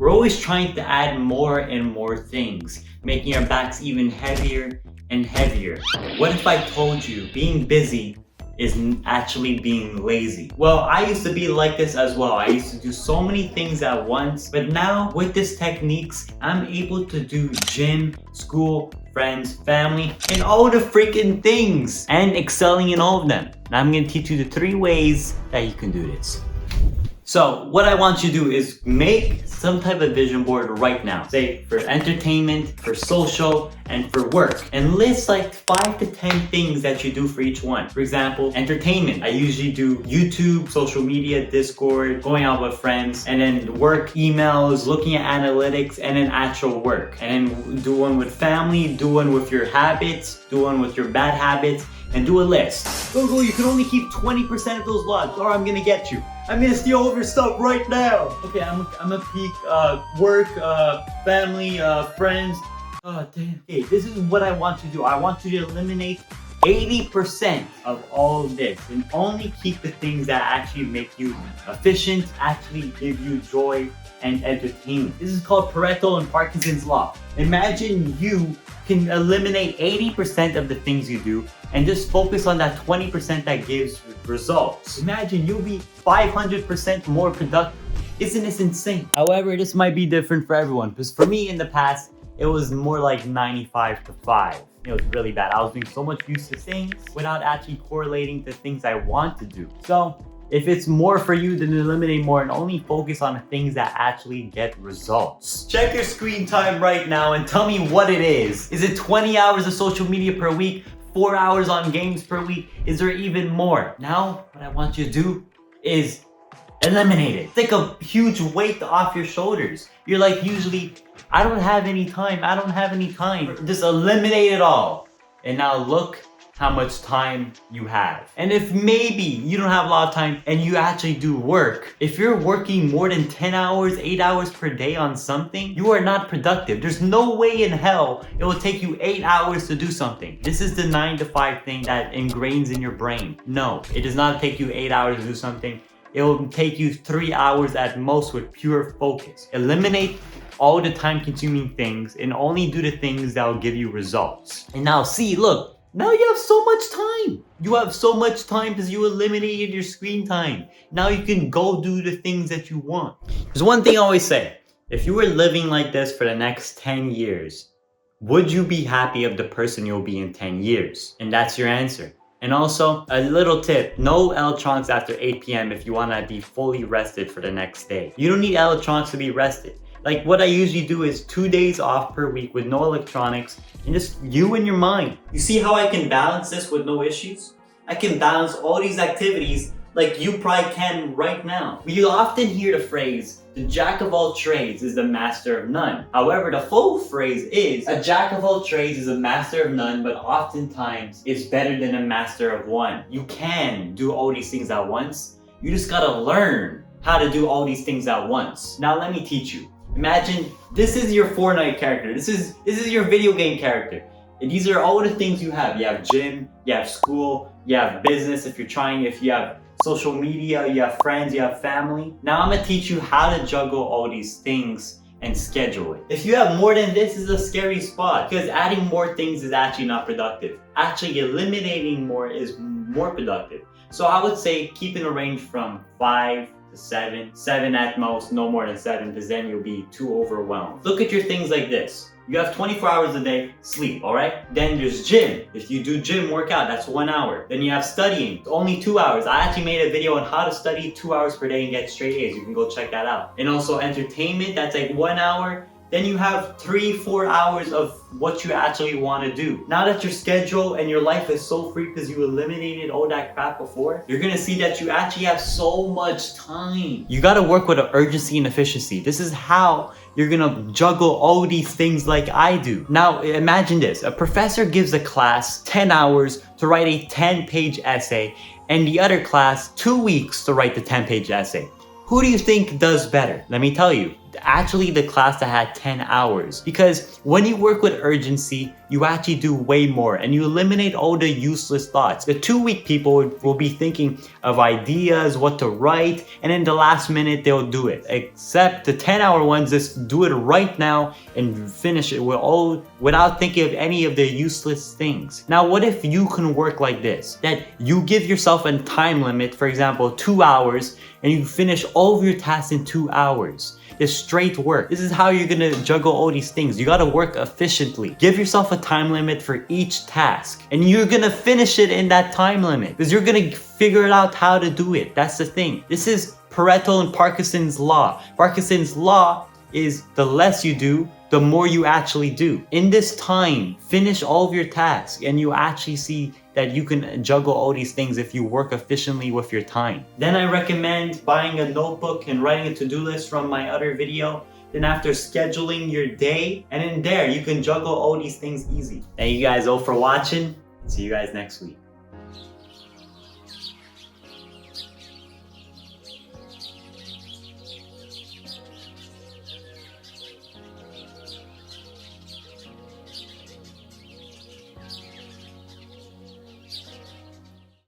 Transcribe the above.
We're always trying to add more and more things, making our backs even heavier and heavier. What if I told you being busy is actually being lazy? Well, I used to be like this as well. I used to do so many things at once, but now with this techniques, I'm able to do gym, school, friends, family, and all the freaking things, and excelling in all of them. Now I'm gonna teach you the 3 ways that you can do this. So what I want you to do is make some type of vision board right now. Say for entertainment, for social, and for work. And list like 5 to 10 things that you do for each one. For example, entertainment. I usually do YouTube, social media, Discord, going out with friends, and then work, emails, looking at analytics, and then actual work. And then do one with family, do one with your habits, do one with your bad habits, and do a list. Google, you can only keep 20% of those logs or I'm gonna get you. I'm gonna steal all of your stuff right now. Okay, I'm gonna peek work, family, friends. Oh, damn. Okay, this is what I want you to do. I want you to eliminate 80% of all of this and only keep the things that actually make you efficient, actually give you joy and entertainment. This is called Pareto and Parkinson's Law. Imagine you can eliminate 80% of the things you do and just focus on that 20% that gives results. Imagine you'll be 500% more productive. Isn't this insane? However, this might be different for everyone, because for me in the past, it was more like 95 to 5. It was really bad. I was doing so much useless things without actually correlating to things I want to do. So if it's more for you, then eliminate more and only focus on the things that actually get results. Check your screen time right now and tell me what it is. Is it 20 hours of social media per week? 4 hours on games per week? Is there even more? Now, what I want you to do is eliminate it. Take a huge weight off your shoulders. You're like, usually, I don't have any time. Just eliminate it all. And now look how much time you have. And if maybe you don't have a lot of time and you actually do work, if you're working more than 10 hours, 8 hours per day on something, you are not productive. There's no way in hell it will take you 8 hours to do something. This is the 9 to 5 thing that ingrains in your brain. No, it does not take you 8 hours to do something. It will take you 3 hours at most with pure focus. Eliminate all the time-consuming things and only do the things that will give you results. And now see, look, now you have so much time. You have so much time because you eliminated your screen time. Now you can go do the things that you want. There's one thing I always say. If you were living like this for the next 10 years, would you be happy of the person you'll be in 10 years? And that's your answer. And also, a little tip, no electronics after 8 p.m. if you want to be fully rested for the next day. You don't need electronics to be rested. Like what I usually do is 2 days off per week with no electronics and just you and your mind. You see how I can balance this with no issues? I can balance all these activities like you probably can right now. We often hear the phrase, the jack of all trades is the master of none. However, the full phrase is, a jack of all trades is a master of none, but oftentimes it's better than a master of one. You can do all these things at once. You just gotta learn how to do all these things at once. Now let me teach you. Imagine this is your Fortnite character. This is your video game character. And these are all the things you have. You have gym, you have school, you have business if you have social media, you have friends, you have family. Now I'm gonna teach you how to juggle all these things and schedule it. If you have more than this, is a scary spot because adding more things is actually not productive. Actually eliminating more is more productive. So I would say keep in a range from 5 to 7 at most, no more than 7 because then you'll be too overwhelmed. Look at your things like this. You have 24 hours a day, sleep, all right? Then there's gym. If you do gym workout, that's 1 hour. Then you have studying, only 2 hours. I actually made a video on how to study 2 hours per day and get straight A's. You can go check that out. And also entertainment, that's like 1 hour. Then you have 3-4 hours of what you actually want to do. Now that your schedule and your life is so free because you eliminated all that crap before, you're gonna see that you actually have so much time. You gotta work with urgency and efficiency. This is how you're gonna juggle all these things like I do. Now imagine this, a professor gives a class 10 hours to write a 10-page essay and the other class 2 weeks to write the 10-page essay. Who do you think does better? Let me tell you, actually the class that had 10 hours. Because when you work with urgency, you actually do way more and you eliminate all the useless thoughts. The 2-week people will be thinking of ideas, what to write, and in the last minute they'll do it. Except the 10-hour ones just do it right now and finish it without thinking of any of the useless things. Now, what if you can work like this? That you give yourself a time limit, for example, 2 hours, and you finish all of your tasks in 2 hours. It's straight work. This is how you're gonna juggle all these things. You gotta work efficiently. Give yourself a time limit for each task, and you're gonna finish it in that time limit because you're gonna figure out how to do it. That's the thing. This is Pareto and Parkinson's law. Parkinson's law is the less you do, the more you actually do. In this time, finish all of your tasks and you actually see that you can juggle all these things if you work efficiently with your time. Then I recommend buying a notebook and writing a to-do list from my other video. Then after scheduling your day, and in there you can juggle all these things easy. Thank you guys all for watching. See you guys next week.